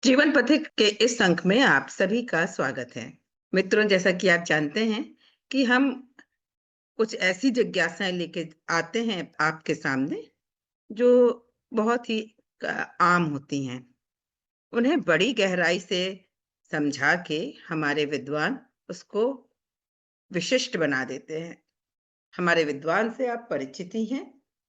जीवन पथिक के इस अंक में आप सभी का स्वागत है। मित्रों, जैसा कि आप जानते हैं कि हम कुछ ऐसी जिज्ञासाएं लेके आते हैं आपके सामने जो बहुत ही आम होती हैं। उन्हें बड़ी गहराई से समझा के हमारे विद्वान उसको विशिष्ट बना देते हैं। हमारे विद्वान से आप परिचित ही हैं,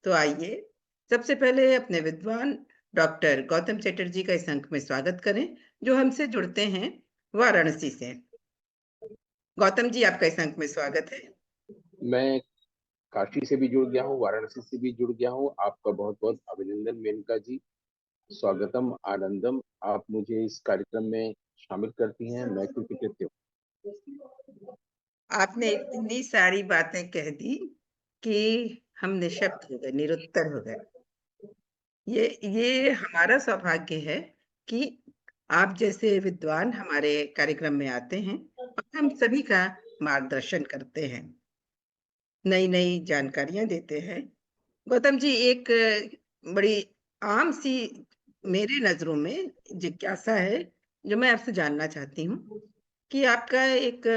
तो आइए सबसे पहले अपने विद्वान डॉक्टर गौतम चटर्जी का इस अंक में स्वागत करें, जो हमसे जुड़ते हैं वाराणसी से। गौतम जी, आपका इस अंक में स्वागत है। मैं काशी से भी जुड़ गया हूँ, वाराणसी से भी जुड़ गया हूँ। आपका बहुत बहुत अभिनंदन मेनका जी। स्वागतम आनंदम। आप मुझे इस कार्यक्रम में शामिल करती हैं, मैं कृतज्ञ हूँ। आपने इतनी सारी बातें कह दी कि हम निशब्द हो गए, निरुत्तर हो गए। ये हमारा सौभाग्य है कि आप जैसे विद्वान हमारे कार्यक्रम में आते हैं और हम सभी का मार्गदर्शन करते हैं, नई नई जानकारियां देते हैं। गौतम जी, एक बड़ी आम सी मेरे नजरों में जिज्ञासा है जो मैं आपसे जानना चाहती हूँ कि आपका एक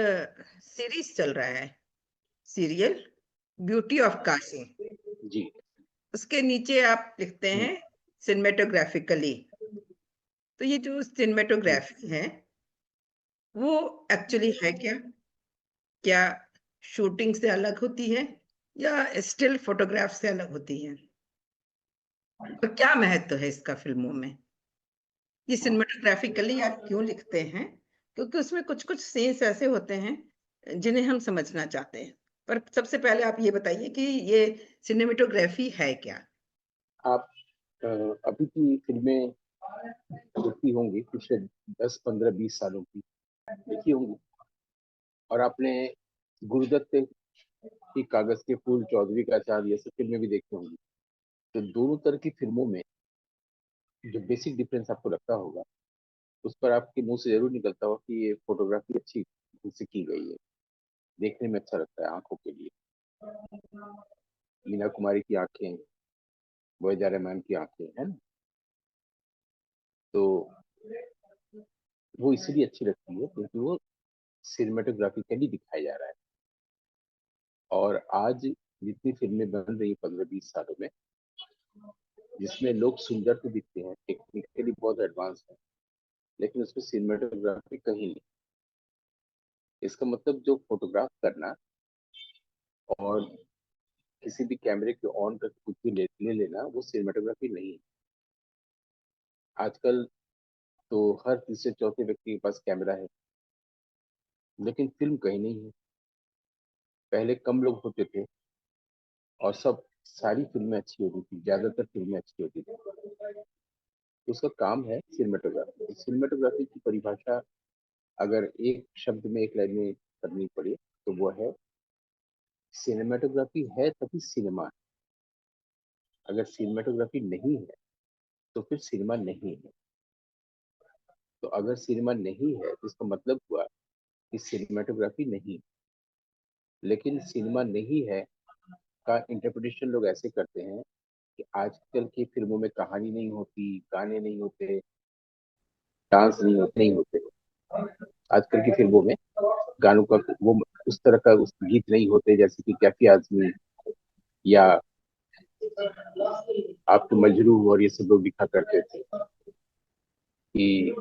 सीरीज चल रहा है, सीरियल ब्यूटी ऑफ काशी। जी। उसके नीचे आप लिखते हैं सिनेमेटोग्राफिकली। तो ये जो सिनेमेटोग्राफी है वो एक्चुअली है क्या? क्या शूटिंग से अलग होती है या स्टिल फोटोग्राफ से अलग होती है? और क्या महत्व है इसका फिल्मों में? ये सिनेमेटोग्राफिकली आप क्यों लिखते हैं? क्योंकि उसमें कुछ कुछ सीन्स ऐसे होते हैं जिन्हें हम समझना चाहते हैं। पर सबसे पहले आप ये बताइए कि ये सिनेमेटोग्राफी है क्या? आप अभी की फिल्में देखी होंगी, पिछले 10, 15, 20 सालों की देखी होंगी, और आपने गुरुदत्त की कागज के फूल, चौधरी का चाँद, ये सब फिल्में भी देखी होंगी। तो दोनों तरह की फिल्मों में जो बेसिक डिफरेंस आपको लगता होगा, उस पर आपके मुंह से जरूर निकलता हो कि ये फोटोग्राफी अच्छी ढंग से की गई है, देखने में अच्छा लगता है आंखों के लिए। मीना कुमारी की आंखें, वहीदा रहमान की आंखें, है ना? तो वो इसलिए अच्छी लगती है क्योंकि वो सिनेमेटोग्राफिकली दिखाया जा रहा है। और आज जितनी फिल्में बन रही 15, 20 सालों में, जिसमें लोग सुंदर तो दिखते हैं, टेक्निकली बहुत एडवांस है, लेकिन उसमें सिनेमेटोग्राफी कहीं नहीं। इसका मतलब जो फोटोग्राफ करना और किसी भी कैमरे के ऑन करके कुछ भी ले लेना, वो सिनेमेटोग्राफी नहीं है। आजकल तो हर तीसरे चौथे व्यक्ति के पास कैमरा है, लेकिन फिल्म कहीं नहीं है। पहले कम लोग होते थे और सब सारी फिल्में अच्छी होती थी, ज्यादातर फिल्में अच्छी होती थी। उसका काम है सिनेमेटोग्राफी। सिनेमेटोग्राफी की परिभाषा अगर एक शब्द में, एक लाइन में करनी पड़े, तो वो है सिनेमेटोग्राफी है तभी सिनेमा है। अगर सिनेमेटोग्राफी नहीं है तो फिर सिनेमा नहीं है। तो अगर सिनेमा नहीं है तो इसका मतलब हुआ कि सिनेमेटोग्राफी नहीं। लेकिन सिनेमा नहीं है का इंटरप्रिटेशन लोग ऐसे करते हैं कि आजकल की फिल्मों में कहानी नहीं होती, गाने नहीं होते, डांस नहीं होते। आजकल की फिल्मों में गानों का वो उस तरह का उस गीत नहीं होते, जैसे कि कैफी आजमी या आपके मजरू और ये सब लोग लिखा करते थे कि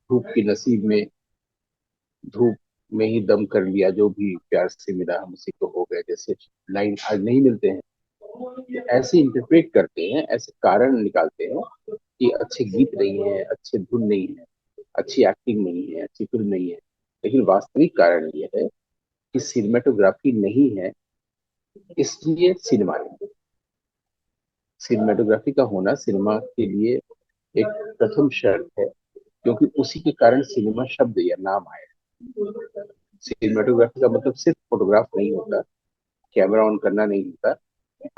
धूप की नसीब में, धूप में ही दम कर लिया, जो भी प्यार से मिला हम उसी को हो गए, जैसे लाइन आज नहीं मिलते हैं। तो ऐसे इंटरप्रेट करते हैं, ऐसे कारण निकालते हैं कि अच्छे गीत नहीं है, अच्छे धुन नहीं है, अच्छी एक्टिंग नहीं है, अच्छी फिल्म नहीं है। लेकिन वास्तविक कारण ये है कि सिनेमेटोग्राफी नहीं है, इसलिए सिनेमा नहीं। सिनेमेटोग्राफी का होना सिनेमा के लिए एक प्रथम शर्त है, क्योंकि उसी के कारण सिनेमा शब्द या नाम आया। सिनेमेटोग्राफी का मतलब सिर्फ फोटोग्राफ नहीं होता, कैमरा ऑन करना नहीं होता।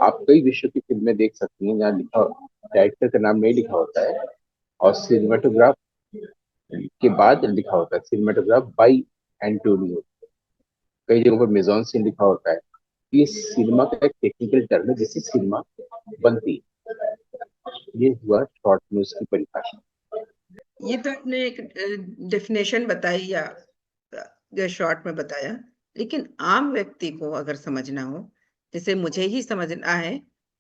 आप कई विषयों की फिल्में देख सकती हैं जहाँ लिखा, डायरेक्टर का नाम नहीं लिखा होता है और सिनेमेटोग्राफ के बाद लिखा होता है सिनेमेटोग्राफ बाई एंटोनियो। कई जगहों पर मेजॉन सीन लिखा होता है। ये सिनेमा का एक टेक्निकल टर्म है जिससे सिनेमा बनती है। ये हुआ शॉर्ट में उसकी परिभाषा। ये तो आपने एक डेफिनेशन बताई या शॉर्ट में बताया, लेकिन आम व्यक्ति को अगर समझना हो, जैसे मुझे ही समझना है,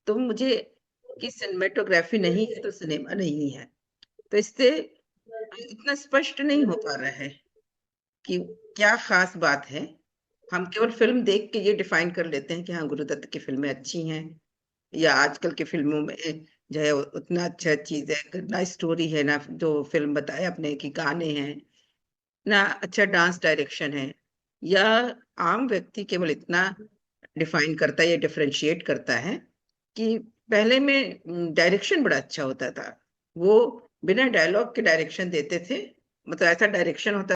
तो मुझे कि सिनेमेटोग्राफी नहीं है तो सिनेमा नहीं है, तो इससे इतना स्पष्ट नहीं हो पा रहा है कि क्या खास बात है। हम केवल फिल्म देख के ये डिफाइन कर लेते हैं कि हाँ, गुरुदत्त की फिल्में अच्छी हैं, या आजकल की फिल्मों में जो है उतना अच्छा चीज है ना, स्टोरी है ना, जो फिल्म बताए अपने की गाने हैं ना, अच्छा डांस डायरेक्शन है। या आम व्यक्ति केवल इतना डिफाइन करता है या डिफरेंशिएट करता है कि पहले में डायरेक्शन बड़ा अच्छा होता था, वो बिना डायलॉग के डायरेक्शन देते थे, मतलब ऐसा डायरेक्शन होता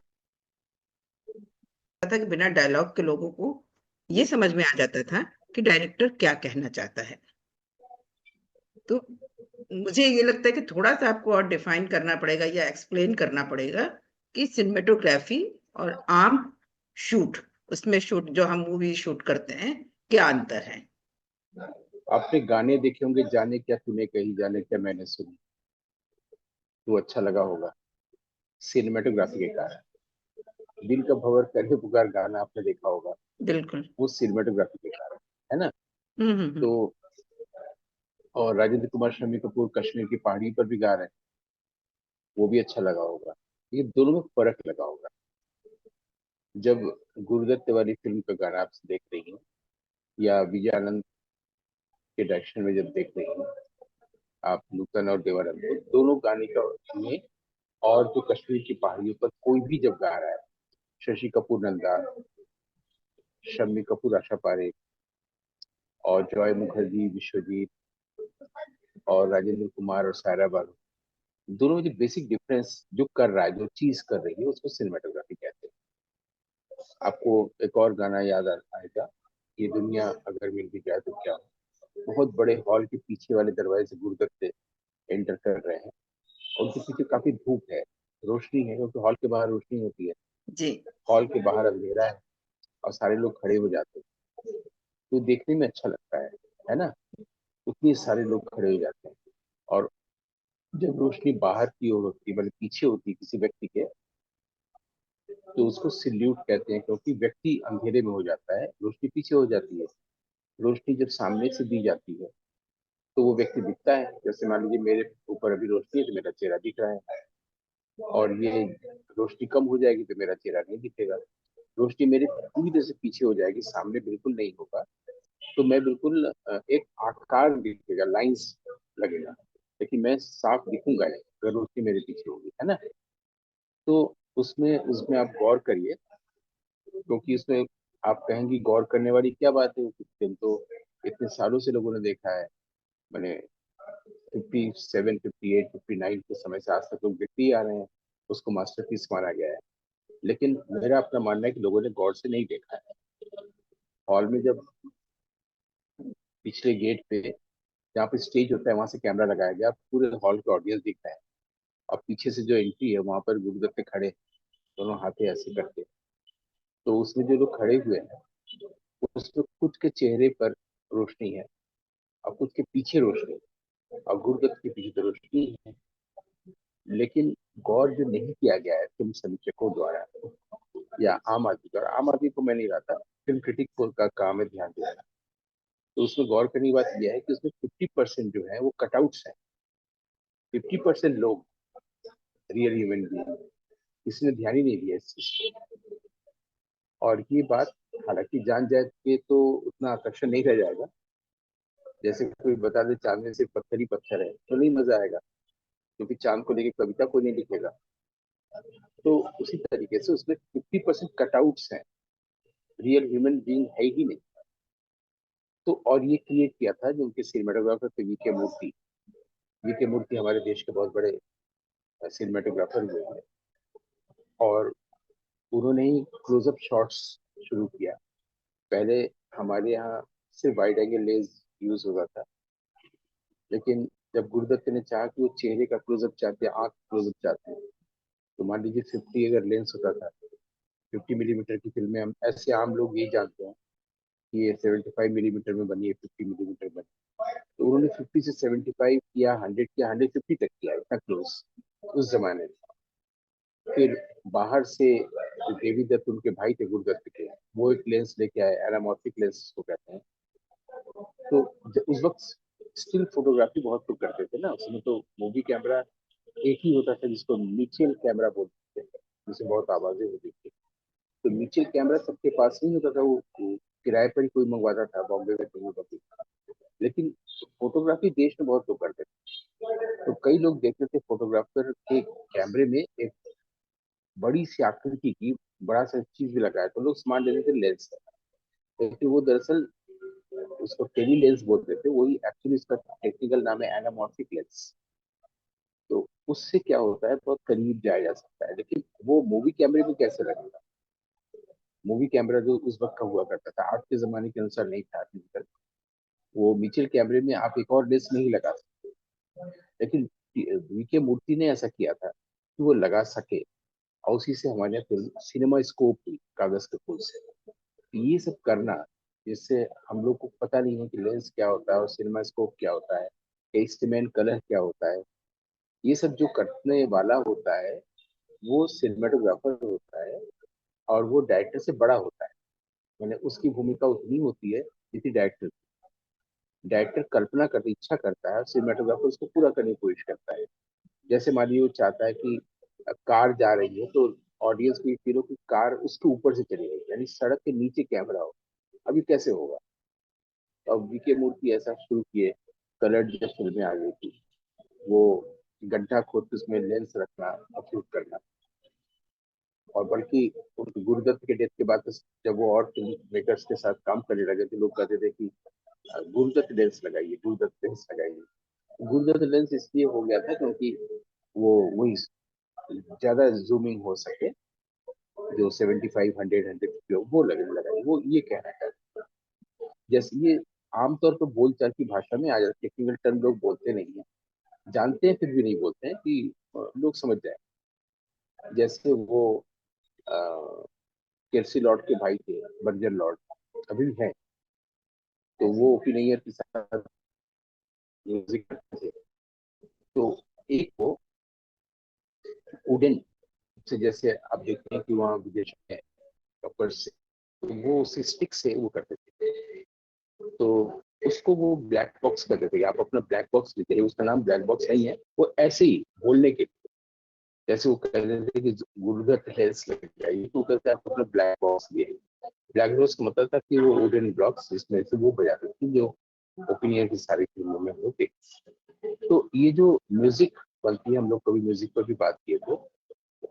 था कि बिना डायलॉग के लोगों को ये समझ में आ जाता था कि डायरेक्टर क्या कहना चाहता है। तो मुझे ये लगता है कि थोड़ा सा आपको और डिफाइन करना पड़ेगा या एक्सप्लेन करना पड़ेगा कि सिनेमेटोग्राफी और आम शूट, उसमें शूट जो हम मूवी शूट करते हैं, क्या अंतर है। आपने गाने देखे होंगे, जाने क्या तूने कही, जाने क्या मैंने सुनी, तो अच्छा लगा होगा सिनेमेटोग्राफी के कारण। दिल का भंवर करे पुकार गाना आपने देखा होगा, बिल्कुल। वो सिनेमेटोग्राफी के कारण है ना। हम्म। तो और राजेंद्र कुमार, शम्मी कपूर कश्मीर की पहाड़ी पर भी गा रहे हैं, वो भी अच्छा लगा होगा। ये दोनों में फर्क लगा होगा। जब गुरुदत्त वाली फिल्म का गाना आप देख रही हैं, या विजय आनंद के डायरेक्शन में जब देख रही हैं आप नूतन और देवानंद को, दोनों गाने का में, और जो कश्मीर की पहाड़ियों पर कोई भी जब गा रहा है, शशि कपूर नंदा, शम्मी कपूर आशा पारे, और जॉय मुखर्जी विश्वजीत, और राजेंद्र कुमार और सायरा बानू, दोनों में जो बेसिक डिफरेंस जो कर रहा है, जो चीज कर रही है, उसको सिनेमाटोग्राफी कहते हैं। आपको एक और गाना याद आएगा, ये दुनिया अगर मिल भी जाए तो क्या हो। बहुत बड़े हॉल के पीछे वाले दरवाजे से गुरुदत्त एंटर कर रहे हैं, और उनके पीछे काफी धूप है, रोशनी है, क्योंकि हॉल के बाहर रोशनी होती है, जी। हॉल के बाहर अंधेरा है, और सारे लोग खड़े हो जाते हैं, तो देखने में अच्छा लगता है ना। उतने सारे लोग खड़े हो जाते हैं, और जब रोशनी बाहर की ओर होती है, मतलब पीछे होती है किसी व्यक्ति के, तो उसको सिल्यूट कहते हैं, क्योंकि व्यक्ति अंधेरे में हो जाता है, रोशनी पीछे हो जाती है। रोशनी जब सामने से दी जाती है तो वो व्यक्ति दिखता है। जैसे मान लीजिए मेरे ऊपर अभी रोशनी है तो मेरा चेहरा दिख रहा है, और ये रोशनी कम हो जाएगी तो मेरा चेहरा नहीं दिखेगा। रोशनी मेरे पूरी तरह से पीछे हो जाएगी, सामने बिल्कुल नहीं होगा, तो मैं बिल्कुल एक आकार दिखेगा, लाइंस लगेगा, लेकिन मैं साफ दिखूंगा नहीं अगर रोशनी मेरे पीछे होगी, है ना। तो उसमें उसमें आप गौर करिए, क्योंकि इसमें आप कहेंगी गौर करने वाली क्या बात है, फिल्म तो इतने सालों से लोगों ने देखा है, मैंने 57, 58, 59 के समय से आज तक लोग देखते ही आ रहे हैं, उसको मास्टरपीस माना गया है। लेकिन मेरा अपना मानना है कि लोगों ने गौर से नहीं देखा है। हॉल में जब पिछले गेट पे, जहाँ पे स्टेज होता है, वहां से कैमरा लगाया गया, पूरे हॉल का ऑडियंस दिख रहा है, और पीछे से जो एंट्री है वहां पर गुरुदत्त खड़े, दोनों हाथे ऐसे करके, तो उसमें जो लोग खड़े हुए हैं, उसमें खुद के चेहरे पर रोशनी है, और खुद के पीछे रोशनी है, और गुरुदत्त के पीछे तो रोशनी है। लेकिन गौर जो नहीं किया गया है फिल्म समीक्षकों द्वारा या आम आदमी द्वारा, आम आदमी को मैं नहीं रहा, फिल्म क्रिटिक का काम है ध्यान देना, तो उसमें गौर करने की बात यह है कि उसमें 50% जो है वो कटआउट्स है। 50% लोग रियल ह्यूमन बीइंग, किसी ने ध्यान ही नहीं दिया इस चीज को। और ये बात, हालांकि जान जाए के तो उतना आकर्षण नहीं रह जाएगा, जैसे कोई बता दे चांद में सिर्फ पत्थर ही पत्थर है, तो नहीं मजा आएगा, क्योंकि चांद को लेके कविता कोई नहीं लिखेगा। तो उसी तरीके से उसमें 50% कटआउट्स हैं, रियल ह्यूमन बीइंग है ही नहीं। तो और ये क्रिएट किया था जो उनके सिनेमाटोग्राफर थे, वीके मूर्ति। वीके मूर्ति हमारे देश के बहुत बड़े सिनेमाटोग्राफर हुए हैं, और उन्होंने ही क्लोजअप शॉट्स शुरू किया। पहले हमारे यहाँ सिर्फ वाइड एंगल लेंस यूज होता था, लेकिन जब गुरुदत्त ने चाहा कि वो चेहरे का क्लोजअप चाहते हैं, आंख क्लोजअप चाहते हैं, तो मान लीजिए 50 अगर लेंस होता था, 50 मिलीमीटर की फिल्में हम ऐसे आम लोग यही जानते हैं कि ये 75 मिलीमीटर में बनी है, 50 मिलीमीटर में, तो उन्होंने 50 से 75 किया, 100 किया, 150 तक किया, इतना क्लोज उस जमाने में। फिर बाहर से देवी दत्त उनके भाई थे गुरुदत्त के, वो एक लेंस लेके आए, एनामॉर्फिक लेंस को कहते हैं। तो उस वक्त स्टिल फोटोग्राफी बहुत लोग करते थे ना, उसमें तो मूवी कैमरा एक ही होता था जिसको मिचेल कैमरा बोलते थे, जिसमें बहुत आवाजें होती थी। तो मिचेल कैमरा सबके पास नहीं होता था, वो किराए पर ही कोई मंगवाता था, बॉम्बे में कहीं कभी। लेकिन फोटोग्राफी देश में बहुत लोग करते थे, तो कई लोग देखते थे फोटोग्राफर के कैमरे में एक बड़ी सी आकृति की बड़ा सा चीज भी लगाया, तो लोग मान लेते थे लेंस है, लेकिन वो दरअसल उसको टेली लेंस बोलते थे, वही एक्चुअली इसका टेक्निकल नाम है एनामॉर्फिक लेंस। तो उससे क्या होता है, बहुत करीब जाया जा सकता है। लेकिन वो मूवी कैमरे में कैसे लगेगा? मूवी कैमरा जो उस वक्त का हुआ करता था, आज के जमाने के अनुसार नहीं था डिजिटल, वो मिचेल कैमरे में आप एक और लेंस नहीं लगा सकते। लेकिन वीके मूर्ति ने ऐसा किया था कि वो लगा सके, और उसी से हमारे यहाँ फिल्म सिनेमा स्कोप हुई, कागज के फूल से। तो ये सब करना, जिससे हम लोग को पता नहीं है कि लेंस क्या होता है और सिनेमा स्कोप क्या होता है, इंस्ट्रूमेंट कलर क्या होता है, ये सब जो करने वाला होता है वो सिनेमाटोग्राफर होता है, और वो डायरेक्टर से बड़ा होता है। मैंने उसकी भूमिका उतनी होती है जितनी डायरेक्टर। डायरेक्टर कल्पना करती, इच्छा करता है, सिनेमाटोग्राफर उसको पूरा करने की कोशिश करता है। जैसे मान लीजिए वो चाहता है कि कार जा रही है, तो ऑडियंस को ये फील हो कि कार उसके ऊपर से चली गई, यानी सड़क के नीचे कैमरा हो। अभी कैसे होगा? अब वीके मूर्ति ऐसा शुरू किए, कलर्ड जब फिल्में आ गई थी, वो गड्ढा खोद के उसमें लेंस रखना और शूट करना। और बल्कि उनके गुरुदत्त के डेथ के बाद तो जब वो और फिल्म मेकर्स के साथ काम करने लगे थे, लोग कहते थे कि गुरुदत्त लेंस लगाइए, गुरुदत्त लेंस लगाइए। गुरुदत्त लेंस इसलिए हो गया था क्योंकि वो वही ज्यादा जूमिंग हो सके, जो 75 100 100 वो लगने लगा, वो ये कहना चाहते। जैसे ये आमतौर पर बोलचाल की भाषा में आ जाता, टेक्निकल टर्म लोग बोलते नहीं है, जानते हैं फिर भी नहीं बोलते हैं कि लोग समझ जाए। जैसे वो केरसी लॉर्ड के भाई थे, बर्जर लॉर्ड, अभी भी है, तो वो ओपिनियर के साथ म्यूजिक करते थे। तो एक वो वुडन से, जैसे आप देखते हैं कि वहाँ विदेश में कपड़ से, तो वो उसी स्टिक से वो करते थे। तो उसको वो ब्लैक बॉक्स करते थे, आप अपना ब्लैक बॉक्स लेते हैं, उसका नाम ब्लैक बॉक्स नहीं है, वो ऐसे ही बोलने के, जैसे वो कहते थे कि गुरुदत्त लेंस लग जाइए, तो कहते आप अपना ब्लैक बॉक्स लिए। ब्लैक बॉक्स का मतलब था कि वो वुडन ब्लॉक्स जिसमें से वो बजाते थे, जो ओपिनियन की सारी फिल्मों में होते। तो ये जो म्यूजिक बनती है, हम लोग कभी म्यूजिक पर भी बात किए थे,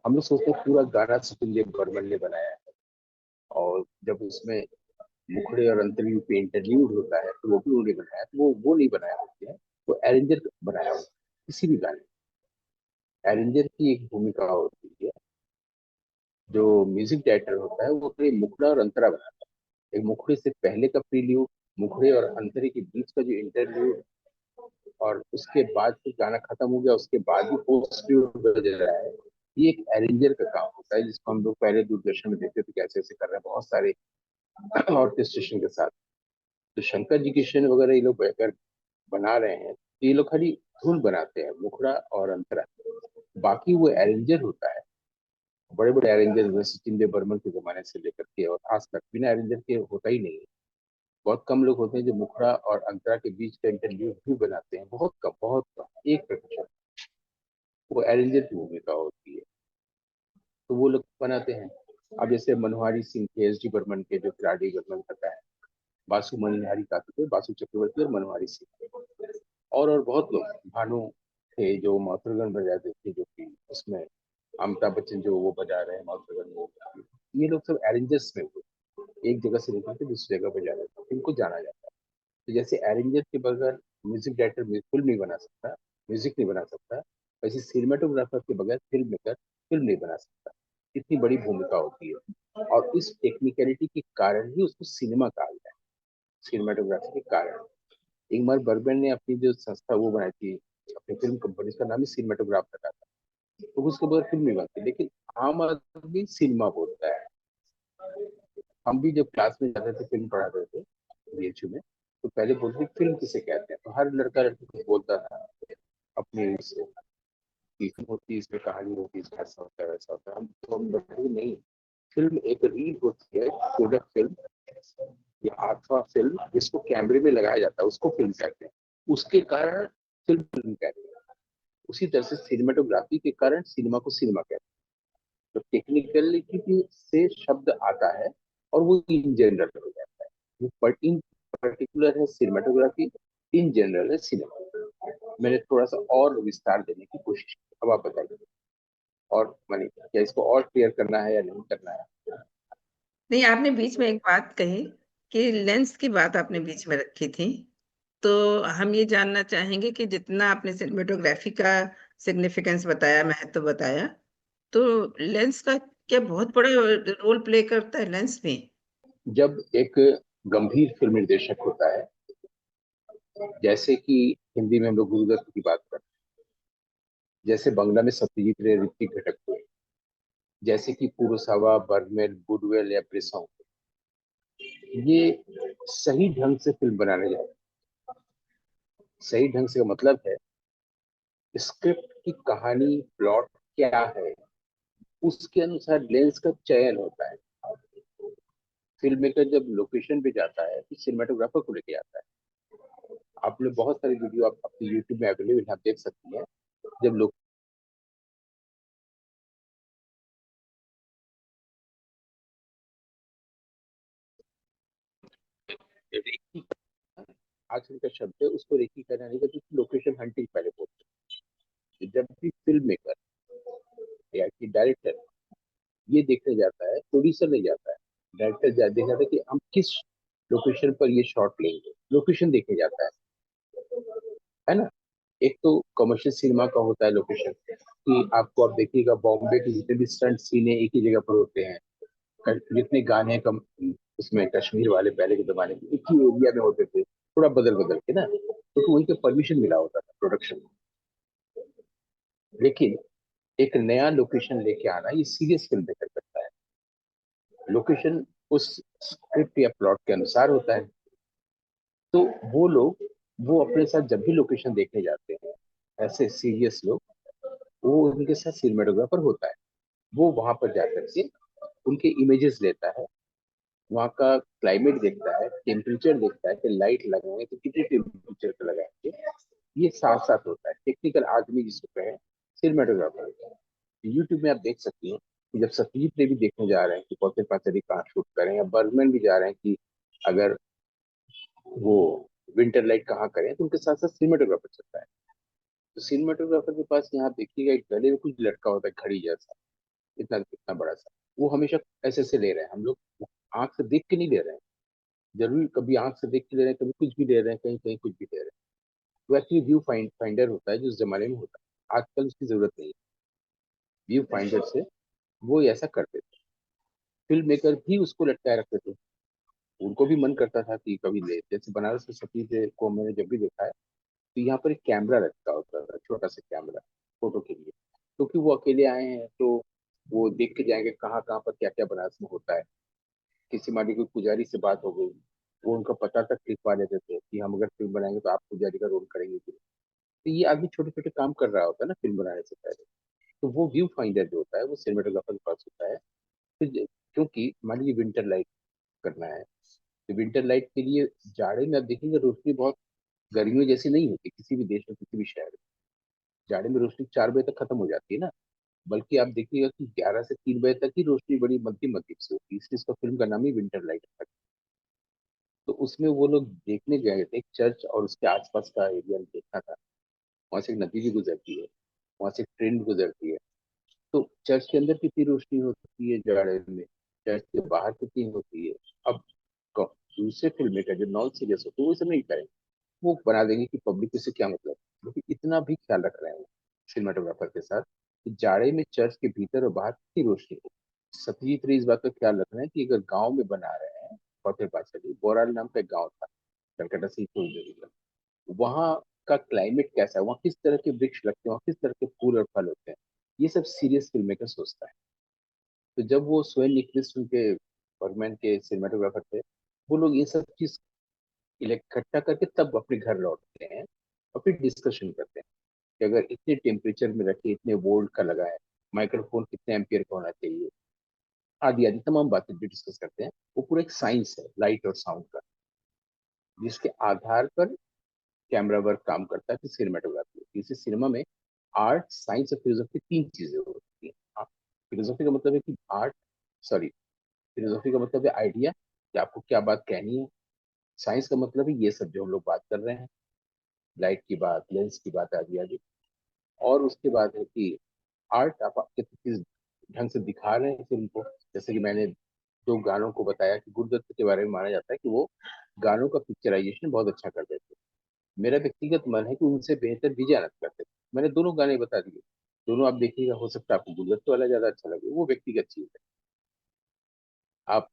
हम लोग सोचते हैं पूरा गाना सचिन देव बर्मन ने बनाया है, और जब उसमें मुखड़े और अंतरी पे इंटरल्यूड होता है तो वो भी उन्होंने बनाया, तो वो नहीं बनाया होते हैं, वो एरेंजर बनाया होता है किसी भी गाने। एरेंजर की एक भूमिका होती है, जो म्यूजिक डायरेक्टर होता है वो अपने मुखड़ा और अंतरा बनाता है। एक मुखड़े से पहले का प्रील्यूड, मुखड़े और अंतरे के बीच का जो इंटरल्यूड, और उसके बाद फिर गाना खत्म हो गया, उसके बाद भी पोस्ट बज रहा है, ये एक अरेंजर का काम होता है, जिसको हम लोग पहले दूरदर्शन में देखते थे कैसे ऐसे कर रहे हैं बहुत सारे ऑर्केस्ट्रेशन के साथ। तो शंकर जी की शन वगैरह ये लोग अगर बना रहे हैं, तो ये लोग खाली धुन बनाते हैं, मुखड़ा और अंतरा, बाकी वो अरेंजर होता है। बड़े बड़े अरेंजर हुए सचिन देव बर्मन के जमाने से लेकर के और आज तक बिना अरेंजर के होता ही नहीं है। बहुत कम लोग होते हैं जो मुखड़ा और अंतरा के बीच का इंटरव्यू भी बनाते हैं, बहुत कम, बहुत कम, 1%। वो अरेंजर की भूमिका होती है, तो वो लोग बनाते हैं। अब जैसे मनोहारी सिंह थे, एस डी बर्मन के जो खिलाड़ी बर्मन करता है, बासु मणिहारी का थे, बासु चक्रवर्ती और मनोहारी सिंह, और बहुत लोग, भानु थे जो मातृगण बजाते थे, जो कि उसमें अमिताभ बच्चन जो वो बजा रहे हैं मातृगण, वो ये लोग सब अरेंजर्स में हुए, एक जगह से निकल के दूसरी जगह बजा रहे थे, इनको जाना जाता है। तो जैसे अरेंजर के बगैर म्यूजिक डायरेक्टर फिल्म नहीं बना सकता, म्यूजिक नहीं बना सकता, वैसे सिनेमाटोग्राफर के बगैर फिल्म मेकर फिल्म नहीं बना सकता। इतनी बड़ी भूमिका होती है, और इस टेक्निकलिटी के कारण ही उसको सिनेमा कहा गया है, सिनेमाटोग्राफी के कारण। इंगमर बर्गमैन ने अपनी जो संस्था वो बनाई थी, अपनी फिल्म कंपनी, उसका नाम ही सिनेमाटोग्राफ रखा था, तो उसके बगैर फिल्म नहीं बनती। लेकिन आम आदमी सिनेमा बोलता है। हम भी जब क्लास में जाते थे, फिल्म पढ़ाते थे बीएचयू में, तो पहले बोलते थे फिल्म किसे कहते हैं, तो हर लड़का लड़की कुछ बोलता था अपनी से। फिल्म होती है, इसमें कहानी होती है, इसमें ऐसा होता है वैसा होता है, हम बताएंगे नहीं। फिल्म एक रील होती है, प्रोडक्ट फिल्म या अथवा फिल्म, जिसको कैमरे में लगाया जाता है उसको फिल्म कहते हैं। उसके कारण फिल्म फिल्म कहते हैं। उसी तरह से सिनेमाटोग्राफी के कारण सिनेमा को सिनेमा कहते हैं। तो टेक्निकलिटी से शब्द आता है और वो इन जनरल हो जाता है। वो इन पर्टिकुलर है सिनेमाटोग्राफी, इन जनरल है सिनेमा। मैंने थोड़ा सा और विस्तार देने की कोशिश की, अब आप बताइए। और मानी क्या इसको और क्लियर करना है या नहीं करना है? नहीं, आपने बीच में एक बात कही कि लेंस की बात आपने बीच में रखी थी। तो हम ये जानना चाहेंगे कि जितना आपने सिनेमेटोग्राफी का सिग्निफिकेंस बताया, महत्व बताया, तो लेंस का क्या बहुत बड़ा रोल प्ले करता है लेंस में? जब एक गंभीर फिल्म निर्देशक होता है, जैसे कि हिंदी में हम लोग गुरुदत्त की बात करते हैं, जैसे बंगला में सत्यजीत रे, ऋतिक घटक हुए, जैसे कि कुरोसावा, बर्गमैन, बुडवेल या ब्रेसाऊ, ये सही ढंग से फिल्म बनाने जाते हैं। सही ढंग से का मतलब है स्क्रिप्ट की कहानी, प्लॉट क्या है, उसके अनुसार लेंस का चयन होता है। फिल्म मेकर जब लोकेशन पे जाता है तो सिनेमाटोग्राफर को लेके आता है। आपने बहुत सारी वीडियो आप अपने यूट्यूब में अवेलेबल आप देख सकती हैं। जब लोग आजकल का शब्द है, उसको रेकी करना नहीं करते, लोकेशन हंटिंग पहले बोलते हैं। जब भी फिल्म मेकर या कि डायरेक्टर ये देखने जाता है, प्रोड्यूसर नहीं जाता है, डायरेक्टर देखने जाता है कि हम किस लोकेशन पर ये शॉट लेंगे, लोकेशन देखने जाता है ना। एक तो कमर्शियल सिनेमा का होता है लोकेशन, कि आपको आप देखिएगा बॉम्बे के जितने भी स्टंट सीन है एक ही जगह पर होते हैं। जितने गाने हैं कम उसमें कश्मीर वाले पहले के जमाने में एक ही एरिया में होते थे, थोड़ा बदल बदल के ना, क्योंकि वहीं पे परमिशन मिला होता था प्रोडक्शन को। लेकिन एक नया लोकेशन लेके आना ये सीरियस फिल्म मेकर करता है। लोकेशन उस स्क्रिप्ट या प्लॉट के अनुसार होता है। तो वो लोग, वो अपने साथ जब भी लोकेशन देखने जाते हैं, ऐसे सीरियस लोग, वो उनके साथ सिनेमाटोग्राफर होता है। वो वहां पर जाकर के उनके इमेजेस लेता है, वहाँ का क्लाइमेट देखता है, टेम्परेचर देखता है कि लाइट लगाएंगे तो कितने टेम्परेचर पे लगाएंगे। ये साथ साथ होता है, टेक्निकल आदमी जिसको कहें सिनेमाटोग्राफर। यूट्यूब में आप देख सकती हैं कि जब सत्यजीत रे भी देखने जा रहे हैं कि कौन से पाचरी कहाँ शूट करें, या बर्गमैन भी जा रहे हैं कि अगर वो विंटर लाइट कहाँ करें, तो उनके साथ साथ सिनेमाटोग्राफर चलता है। तो सिनेमाटोग्राफर के पास यहाँ देखिएगा एक गले में कुछ लटका होता है घड़ी जैसा, इतना इतना बड़ा सा। वो हमेशा ऐसे से ले रहे हैं, हम लोग आंख से देख के नहीं ले रहे हैं। जरूर कभी आंख से देख के ले रहे हैं, कभी कुछ भी ले रहे हैं, कहीं कहीं कुछ भी ले रहे हैं। वो एक्चुअली व्यू फाइंडर होता है जो उस जमाने में होता है, आजकल उसकी जरूरत नहीं है। व्यू फाइंडर से वो ऐसा करते थे, फिल्म मेकर भी उसको लटकाए रखते थे। उनको भी मन करता था कि कभी ले, जैसे बनारस में सतीश को मैंने जब भी देखा है तो यहाँ पर एक कैमरा रखा होता था, छोटा सा कैमरा फोटो के लिए, क्योंकि वो अकेले आए हैं तो वो देख के जाएंगे कहाँ कहाँ पर क्या क्या बनारस में होता है। किसी माटी कोई पुजारी से बात हो गई, वो उनका पता तक लिखवा देते थे कि हम अगर फिल्म बनाएंगे तो आप पुजारी का रोल करेंगे कि नहीं। तो ये आदमी छोटे छोटे काम कर रहा होता है ना फिल्म बनाने से पहले। तो वो व्यू फाइंडर जो होता है वो सिनेमाटोग्राफर के पास होता है। फिर क्योंकि मान लीजिए विंटर लाइट करना है, तो विंटर लाइट के लिए जाड़े में आप देखेंगे रोशनी बहुत गर्मियों जैसी नहीं होती किसी भी देश में, किसी भी शहर में। जाड़े में रोशनी 4 बजे तक खत्म हो जाती है ना, बल्कि आप देखिएगा कि 11 से 3 बजे तक ही रोशनी बड़ी मध्यम मध्यम से होती है, इसलिए इसका फिल्म का नाम ही विंटर लाइट है। तो उसमें वो लोग देखने गए थे, एक चर्च और उसके आसपास का एरिया देखना था। वहां से एक नदी भी गुजरती है, वहां से एक ट्रेन भी गुजरती है। तो चर्च के अंदर कितनी रोशनी होती है जाड़े में, चर्च के बाहर कितनी होती है। अब दूसरे फिल्म मेकर जो नॉन सीरियस होते हैं वो सब नहीं करेंगे, वो बना देंगे कि पब्लिक को इससे क्या मतलब। क्योंकि इतना भी ख्याल रख रहे हैं वो सिनेमाटोग्राफर के साथ कि जाड़े में चर्च के भीतर और बाहर कितनी रोशनी हो। सत्यजीत रे इस बात का ख्याल रख रहे हैं कि अगर गांव में बना रहे हैं, फतेह पाचड़ी बोराल नाम का एक गाँव था कलकत्ता से ही थोड़ी दूरी पर, वहाँ का क्लाइमेट कैसा है, वहाँ किस तरह के वृक्ष लगते हैं, वहाँ किस तरह के फूल और फल होते हैं, ये सब सीरियस फिल्म मेकर सोचता है। तो जब वो स्वयं निक्रिस्ट उनके बर्गमैन के सिनेमाटोग्राफर थे, वो लोग ये सब चीज इकट्ठा करके तब अपने घर लौटते हैं और फिर डिस्कशन करते हैं। कि अगर इतने टेम्परेचर में रखे, इतने वोल्ट का लगा है, माइक्रोफोन कितने एम्पियर का होना चाहिए, आदि आदि तमाम बातें जो डिस्कस करते हैं, वो पूरा एक साइंस है लाइट और साउंड का, जिसके आधार पर कैमरा वर्क काम करता है, फिर सिनेमाटोग्राफी। इसी सिनेमा में आर्ट, साइंस और फिलोसफी तीन चीजें होती हैं। फिलोसफी का मतलब है कि आर्ट, सॉरी, फिलोसफी का मतलब है आइडिया कि आपको क्या बात कहनी है। साइंस का मतलब है ये सब जो हम लोग बात कर रहे हैं, लाइट की बात, लेंस की बात, आदि आदि। और उसके बाद है कि आर्ट, आप किस ढंग से दिखा रहे हैं फिल्म को। जैसे कि मैंने दो गानों को बताया कि गुरुदत्त के बारे में माना जाता है कि वो गानों का पिक्चराइजेशन बहुत अच्छा कर देते हैं। मेरा व्यक्तिगत मन है कि उनसे बेहतर विजय आनंद करते थे। मैंने दोनों गाने बता दिए, दोनों आप देखिएगा, हो सकता है आपको गुरुदत्त वाला ज्यादा अच्छा लगे, वो व्यक्तिगत चीज है। आप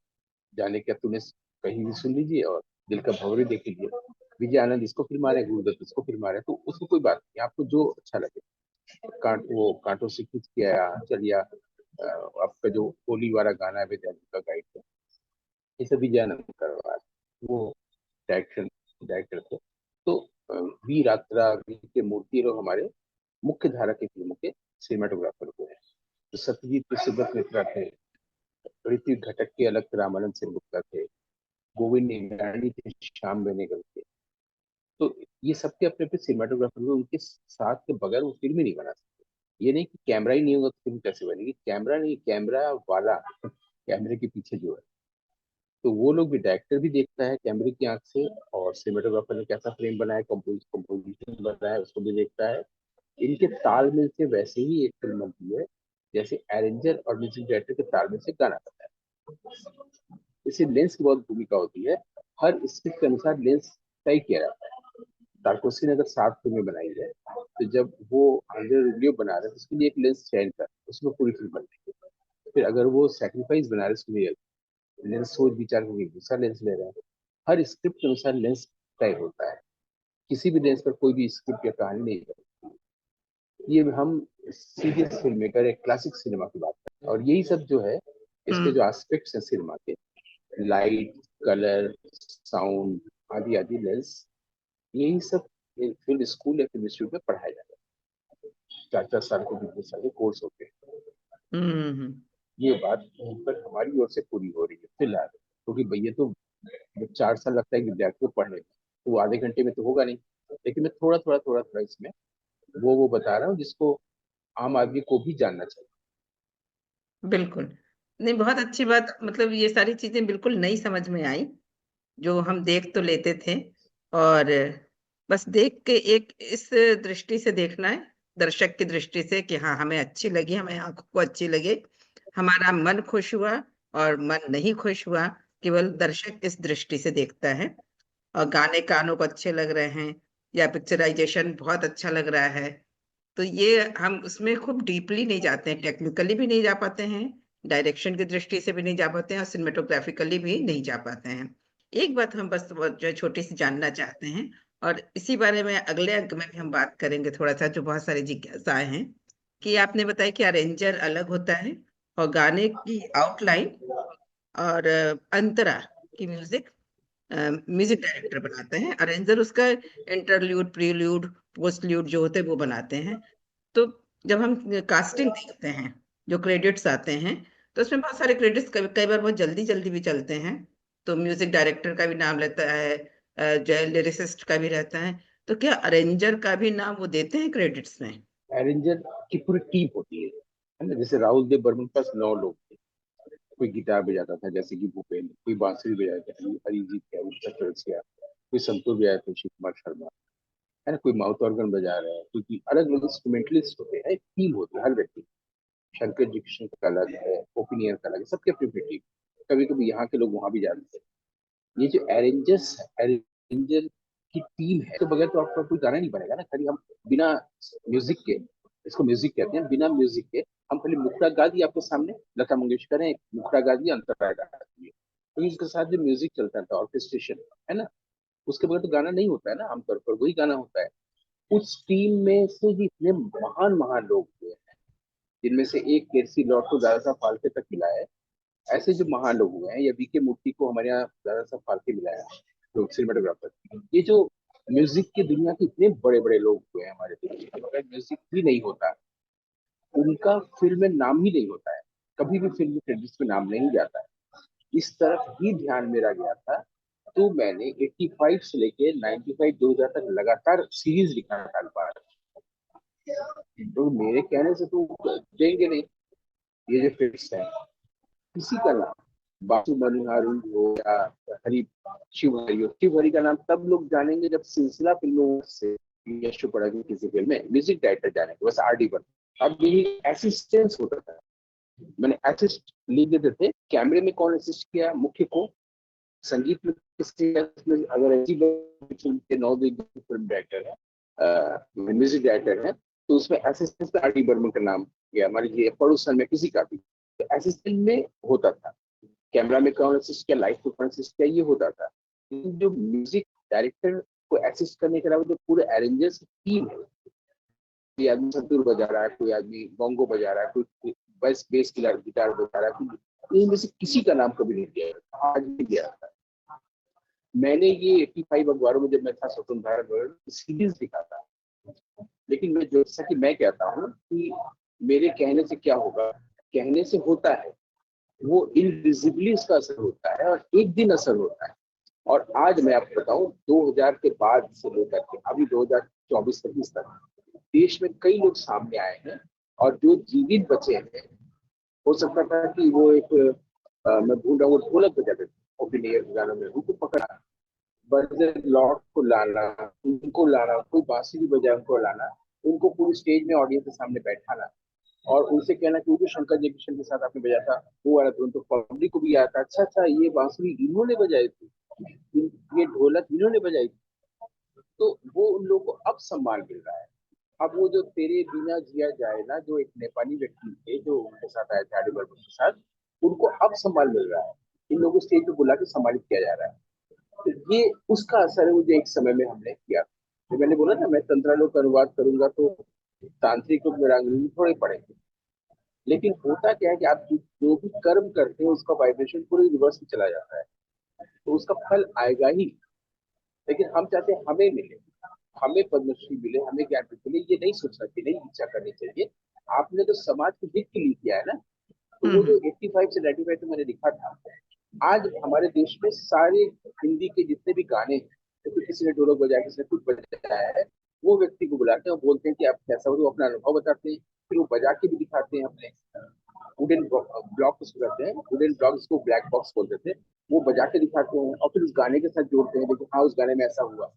जाने क्या तूने कहीं भी सुन लीजिए और दिल का भंवरे देख लीजिए, विजय आनंद इसको फिल्मा रहे, गुरुदत्त इसको फिल्मा रहे, तो उसको कोई बात नहीं, आपको जो अच्छा लगे। वो कांटों से खींच के आया चलिया, आपका जो होली वाला गाना है विद्यार्थी का गाइड का, ये सब विजय आनंद करवा रहे हैं। वो डायरेक्शन डायरेक्टर थे। तो वी रात्रा, वी के मूर्ति लोग हमारे मुख्य धारा की फिल्मों के सिनेमाटोग्राफर को है। तो सत्यजीत के सुब्रत मित्रा थे, ऋतिक घटक के अलग रामानंद सिंह गुप्ता थे, गोविंद निगरानी थे, श्याम बेनेगल थे। तो ये सबके अपने अपने सिनेमाटोग्राफर हुए, उनके साथ के बगैर वो फिल्म ही नहीं बना सकते। ये नहीं कि कैमरा ही नहीं होगा तो फिल्म कैसे बनेगी, कैमरा नहीं, कैमरा वाला कैमरे के पीछे जो है, तो वो लोग भी, डायरेक्टर भी देखता है कैमरे की आंख से, और सिनेमाटोग्राफर ने कैसा फ्रेम बनाया, कंपोजिशन बनाया, उसको भी देखता है। इनके तालमेल से वैसे ही एक फिल्म बनती है, जैसे अरेंजर और म्यूजिक डायरेक्टर के तालमेल से गाना बनता है। इसी लेंस की बहुत भूमिका होती है। हर स्क्रिप्ट के अनुसार लेंस तय किया जाता है। तारकोसी ने अगर 7 फिल्में बनाई है, तो जब वो आंद्रे रुबियो बना रहे हैं, तो उसके लिए एक लेंस चयन कर, उसमें पूरी फिल्म बन रही है। फिर अगर वो सेक्रीफाइस बना रहे हैं, उसके लिए लेंस सोच विचार करके दूसरा लेंस ले रहे हैं। हर स्क्रिप्ट के अनुसार लेंस तय होता है। किसी भी लेंस पर कोई भी स्क्रिप्ट या कहानी नहीं बनती। ये हम सीरियस फिल्म मेकर, एक क्लासिक सिनेमा की बात करते हैं, और यही सब जो है, इसके हम्म। जो एस्पेक्ट्स हैं सिनेमा के, लाइट, कलर, साउंड, आदि आदि, लेंस, यही सब फिल्म स्कूल या फिल्म इंस्टीट्यूट में पढ़ाया जाता है। 4 4 साल के, 2 2 साल के कोर्स होते हैं। हम्म। ये बात यहीं पर हमारी ओर से पूरी हो रही है फिलहाल, क्योंकि भैया तो जब 4 साल लगता है विद्यार्थी को पढ़ने में, तो वो आधे घंटे में तो होगा नहीं। लेकिन मैं थोड़ा थोड़ा इसमें वो बता रहा हूँ जिसको आम आदमी को भी जानना चाहिए। बिल्कुल। नहीं, बहुत अच्छी बात, मतलब ये सारी चीजें बिल्कुल नई समझ में आई, जो हम देख तो लेते थे, और बस देख के एक इस दृष्टि से देखना है, दर्शक की दृष्टि से, कि हाँ हमें अच्छी लगी, हमें आंखों को अच्छी लगे, हमारा मन खुश हुआ और मन नहीं खुश हुआ, केवल दर्शक इस दृष्टि से देखता है। और गाने कानों को अच्छे लग रहे हैं या पिक्चराइजेशन बहुत अच्छा लग रहा है, तो ये हम उसमें खूब डीपली नहीं जाते हैं, टेक्निकली भी नहीं जा पाते हैं, डायरेक्शन की दृष्टि से भी नहीं जा पाते हैं, और सिनेमेटोग्राफिकली भी नहीं जा पाते हैं। एक बात हम बस वो जो है छोटी सी जानना चाहते हैं, और इसी बारे में अगले अंक में भी हम बात करेंगे थोड़ा सा, जो बहुत सारी जिज्ञासाएं हैं, कि आपने बताया कि अरेंजर अलग होता है, और गाने की आउटलाइन और अंतरा की म्यूजिक म्यूजिक डायरेक्टर बनाते हैं, अरेंजर उसका इंटरल्यूड, प्रील्यूड, पोस्टल्यूड जो होते हैं वो बनाते हैं। तो जब हम कास्टिंग देखते हैं, जो क्रेडिट्स आते हैं, तो उसमें बहुत सारे क्रेडिट्स कई कई बार बहुत जल्दी जल्दी भी चलते हैं, तो म्यूजिक डायरेक्टर का भी नाम रहता है, जो लिरिसिस्ट का भी रहता है, तो क्या अरेंजर का भी नाम वो देते हैं क्रेडिट्स में? अरेंजर की पूरी टीम होती है ना। जैसे राहुल देव बर्मन के पास 9 लोग थे। कोई गिटार बजाता था जैसे कि भूपेंद्र, कोई बांसुरी बजाता था अरिजीत का, चटर्जिया, कोई संतूर बजाया था शिव कुमार शर्मा, है ना, कोई माउथ ऑर्गन बजा रहा है, क्योंकि अलग अलग इंस्ट्रूमेंटलिस्ट होते हैं, एक टीम होती है हर व्यक्ति। शंकर जी कृष्ण का अलग है, ओपिनियन का अलग है, सबके अपनी अपनी टीम। कभी कभी यहाँ के लोग वहां भी जाते हैं। ये जो अरेंजर्स है, अरेंजर की टीम है, तो बगैर तो आपका कोई गाना नहीं बनेगा ना। खाली हम बिना म्यूजिक के, इसको म्यूजिक कहते हैं, बिना म्यूजिक के हम खाली मुखड़ा गा दिए आपके सामने, लता मंगेशकर ने मुखड़ा गा दिया, अंतरा गा दिए, तो इसके साथ जो म्यूजिक चलता था, ऑर्केस्ट्रेशन, है ना, उसके बगैर तो गाना नहीं होता है ना। आमतौर पर वही गाना होता है। उस टीम में से जितने महान महान लोग हुए हैं, जिनमें से एक केरसी लॉर्ड को दादा साहब फाल्के तक मिला है, ऐसे जो महान लोग हुए हैं, या बीके मूर्ति को हमारे यहाँ दादा साहब फाल्के मिला है, जो सिनेमाटोग्राफर, ये जो म्यूजिक की दुनिया के इतने बड़े बड़े लोग हुए हैं हमारे देश में, अगर म्यूजिक ही नहीं होता, उनका फिल्म में नाम ही नहीं होता है, कभी भी फिल्म क्रेडिट्स में नाम नहीं जाता है। इस तरफ ही ध्यान मेरा गया था, तो मैंने 85 से लेके 95 2000 तक लगातार सीरीज लिखा था अखबार। तो मेरे कहने से तो देंगे नहीं, ये जो फिक्स है, किसी का नाम बासु मनोहारी हो या हरी शिवहरी हो, शिवहरी का नाम तब लोग जानेंगे जब सिलसिला फिल्मों से यश चोपड़ा की किसी फिल्म में म्यूजिक डायरेक्टर जानेंगे, बस आरडी पर। अब यही असिस्टेंस होता था, मैंने असिस्ट लिख देते थे, कैमरे में कौन असिस्ट किया, मुख्य को, संगीत में किसी, अगर ऐसी फिल्म के 9 फिल्म डायरेक्टर है, म्यूजिक डायरेक्टर है, तो उसमें असिस्टेंट आर डी बर्मन का नाम गया, मान लीजिए पड़ोसन में किसी का भी, तो असिस्टेंट में होता था, कैमरा में कौन असिस्ट किया, लाइट को कौन असिस्ट किया, ये होता था। जो म्यूजिक डायरेक्टर को असिस्ट करने के अलावा जो पूरे अरेंजर्स टीम है, कोई आदमी संतूर बजा रहा है, कोई आदमी बोंगो बजा रहा है, कोई बेस बेस गिटार बजा रहा है, इनमें से किसी का नाम कभी नहीं दिया, आज भी दिया था। मैंने ये 85 अखबारों में जब मैं था स्वतंत्र भारत सीरीज लिखा था, लेकिन मैं जैसा कि मैं कहता हूँ कि मेरे कहने से क्या होगा, कहने से होता है, वो इनविजिबली इसका असर होता है और एक दिन असर होता है। और आज मैं आपको बताऊं, 2000 के बाद से लेकर के अभी 2024-25 तक देश में कई लोग सामने आए हैं, और जो जीवित बचे हैं, हो सकता था कि वो एक मैं भूल रहा हूँ, ढोलक बजाते थे ओपिनियन गानों में, उनको पकड़ा, बजर लॉर्ड को लाना, उनको लाना, कोई बांसुरी बजाए उनको लाना, उनको पूरी स्टेज में ऑडियंस के सामने बैठाना और उनसे कहना कि वो जो शंकर जयकिशन के साथ आपने बजाया था वो वाला धुन, तो पब्लिक को भी आता, अच्छा अच्छा ये बांसुरी इन्होंने बजाई थी, ये ढोलक इन्होंने बजाई थी। तो वो उन लोगों को अब सम्मान मिल रहा है। अब वो जो तेरे बिना जिया जाए ना, जो एक नेपाली व्यक्ति थे जो उनके साथ आए थे आर डी बर्मन के साथ, उनको अब सम्मान मिल रहा है, इन लोगों को स्टेज पे बुला के सम्मानित किया जा रहा है। तो ये उसका असर है, मुझे एक समय में हमने किया। तो मैंने बोला ना, मैं तंत्रालोक का अनुवाद करूंगा तो तांत्रिक लोग मेरा अंग्रेजी थोड़े पढ़ेंगे, लेकिन होता क्या है कि आप जो भी कर्म करते हैं उसका वाइब्रेशन पूरे यूनिवर्स में चला जाता है, तो उसका फल आएगा ही। लेकिन हम चाहते हैं हमें मिले, हमें पद्मश्री मिले, हमें ज्ञानपीठ मिले, ये नहीं सोचना चाहिए, नहीं इच्छा करनी चाहिए। आपने तो समाज के हित के लिए किया है ना। तो वो जो 85 से 95 में मैंने लिखा था, आज हमारे देश में सारे हिंदी के जितने भी गाने हैं, तो किसी ने ढोलक बजाया, किसी ने कुछ बजाया है, वो व्यक्ति को बुलाते हैं और बोलते हैं कि आप कैसा हो, अपना अनुभव बताते हैं, फिर वो बजा के भी दिखाते हैं अपने वुडन ब्लॉक, उसको कहते हैं वुडन ब्लॉक, इसको ब्लैक बॉक्स बोलते थे, वो बजा के दिखाते हैं और फिर उस गाने के साथ जोड़ते हैं, देखो हाँ उस गाने में ऐसा हुआ,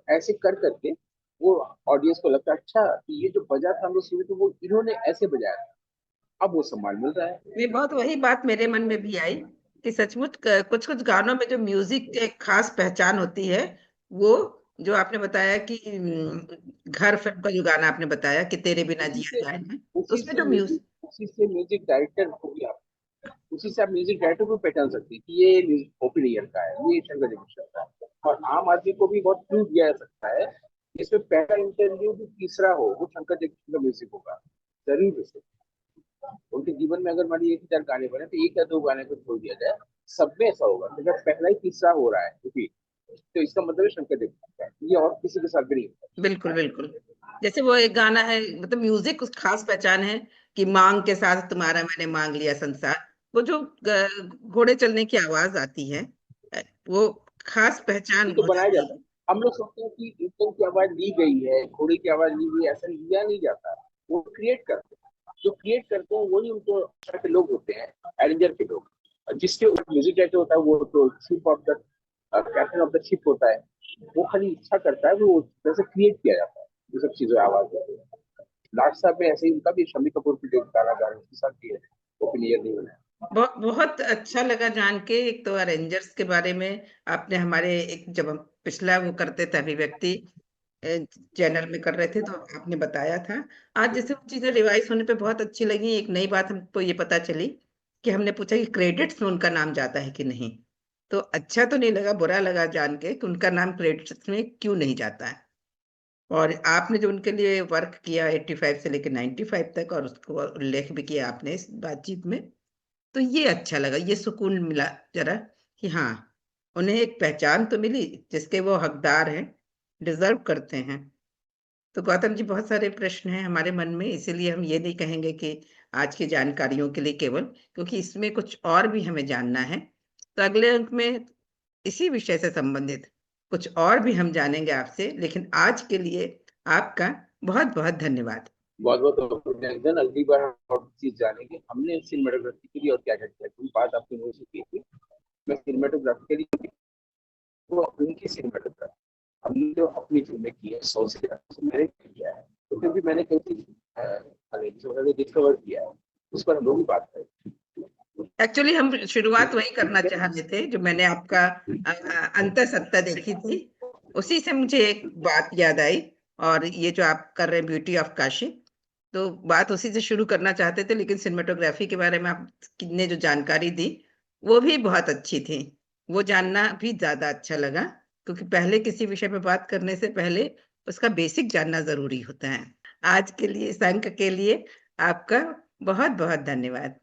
ऐसे कर करके वो ऑडियंस को लगता है अच्छा कि ये जो बजा था हम लोग सुने तो वो इन्होंने ऐसे बजाया था, अब वो सम्मान मिल रहा है। ये बहुत वही बात मेरे मन में भी आई कि सचमुच कुछ कुछ गानों में जो म्यूजिक की एक खास पहचान होती है, वो जो आपने बताया कि घर फिल्म का जो गाना आपने बताया कि तेरे बिना उसी जिया से जाए ना, तो उसी उसमें से जो म्यूजिक म्यूजिक उसी से म्यूजिक डायरेक्टर को भी आप, उसी से आप म्यूजिक डायरेक्टर को पहचान सकते हैं कि ये म्यूजिक ओपिनियन का है, ये शंकर जयकिशन का है। और आम आदमी को भी बहुत क्लू दिया जा सकता है, इसमें पहला इंटरव्यू भी तीसरा हो वो शंकर जयकिशन का म्यूजिक होगा जरूर से। उनके जीवन में अगर मान लीजिए 1 हजार गाने बने तो 1 या 2 गाने को छोड़ दिया जाए, सब में ऐसा होगा, अगर पहला ही तीसरा हो रहा है तो इसका मतलब है शंकर जयकिशन का है, ये और किसी के साथ भी नहीं होता। बिल्कुल बिल्कुल। जैसे वो एक गाना है, मतलब म्यूजिक उस खास पहचान है कि मांग के साथ तुम्हारा मैंने मांग लिया संसार, वो जो घोड़े चलने की आवाज आती है, वो खास ये पहचान तो हो बनाया जाती जाता है, हम लोग सोचते हैं कि ईंटों की आवाज ली गई है, घोड़े की आवाज ली गई है, ऐसा लिया नहीं जाता, वो क्रिएट करते हैं, जो क्रिएट करते हैं वही उनको के लोग होते हैं, अरेंजर के लोग, जिसके म्यूजिक डायरेक्टर होता है वो तो ship of the captain of the ship होता है, वो खाली इच्छा करता है, वो जैसे क्रिएट किया जाता है ये सब चीजें, आवाज होती है। लाट साहब में ऐसे ही उनका भी शम्मी कपूर की जो गाना गा रहे हैं उसके साथ भी है, वो क्लियर नहीं होना है। बहुत अच्छा लगा जान के। एक तो अरेंजर्स के बारे में आपने हमारे, एक जब हम पिछला वो करते थे अभिव्यक्ति चैनल में कर रहे थे, तो आपने बताया था। आज जैसे वो चीजें रिवाइज होने पे बहुत अच्छी लगी। एक नई बात हमको ये पता चली कि हमने पूछा कि क्रेडिट्स में उनका नाम जाता है कि नहीं, तो अच्छा तो नहीं लगा, बुरा लगा जान के कि उनका नाम क्रेडिट्स में क्यों नहीं जाता है। और आपने जो उनके लिए वर्क किया 85 से लेकर 95 तक, और उसको उल्लेख भी किया आपने इस बातचीत में, तो ये अच्छा लगा, ये सुकून मिला जरा कि हाँ, उन्हें एक पहचान तो मिली जिसके वो हकदार हैं, डिजर्व करते हैं। तो गौतम जी, बहुत सारे प्रश्न हैं हमारे मन में, इसीलिए हम ये नहीं कहेंगे कि आज की जानकारियों के लिए केवल, क्योंकि इसमें कुछ और भी हमें जानना है। तो अगले अंक में इसी विषय से संबंधित कुछ और भी हम जानेंगे आपसे, लेकिन आज के लिए आपका बहुत बहुत धन्यवाद। बहुत बहुत अभिनंदन। अगली बार हम और चीज जानेंगे। हमने सिनेमेटोग्राफी के लिए और क्या क्या किया, कोई बात आपने मुझसे की थी। मैं सिनेमेटोग्राफी के लिए वो उनकी सिनेमेटोग्राफी हमने जो अपनी फिल्में की है 100 से ज्यादा, तो मैंने किया है। तो फिर भी मैंने कई डिस्कवर किया है, उस पर हम लोग भी बात करें। एक्चुअली हम शुरुआत वही करना चाह रहे थे जो मैंने आपका अंतःसत्त्वा देखी थी, उसी से मुझे एक बात याद आई। और ये जो आप कर रहे हैं ब्यूटी ऑफ काशी, तो बात उसी से शुरू करना चाहते थे, लेकिन सिनेमेटोग्राफी के बारे में आपने जो जानकारी दी वो भी बहुत अच्छी थी। वो जानना भी ज्यादा अच्छा लगा, क्योंकि पहले किसी विषय पे बात करने से पहले उसका बेसिक जानना जरूरी होता है। आज के लिए इस अंक के लिए आपका बहुत बहुत धन्यवाद।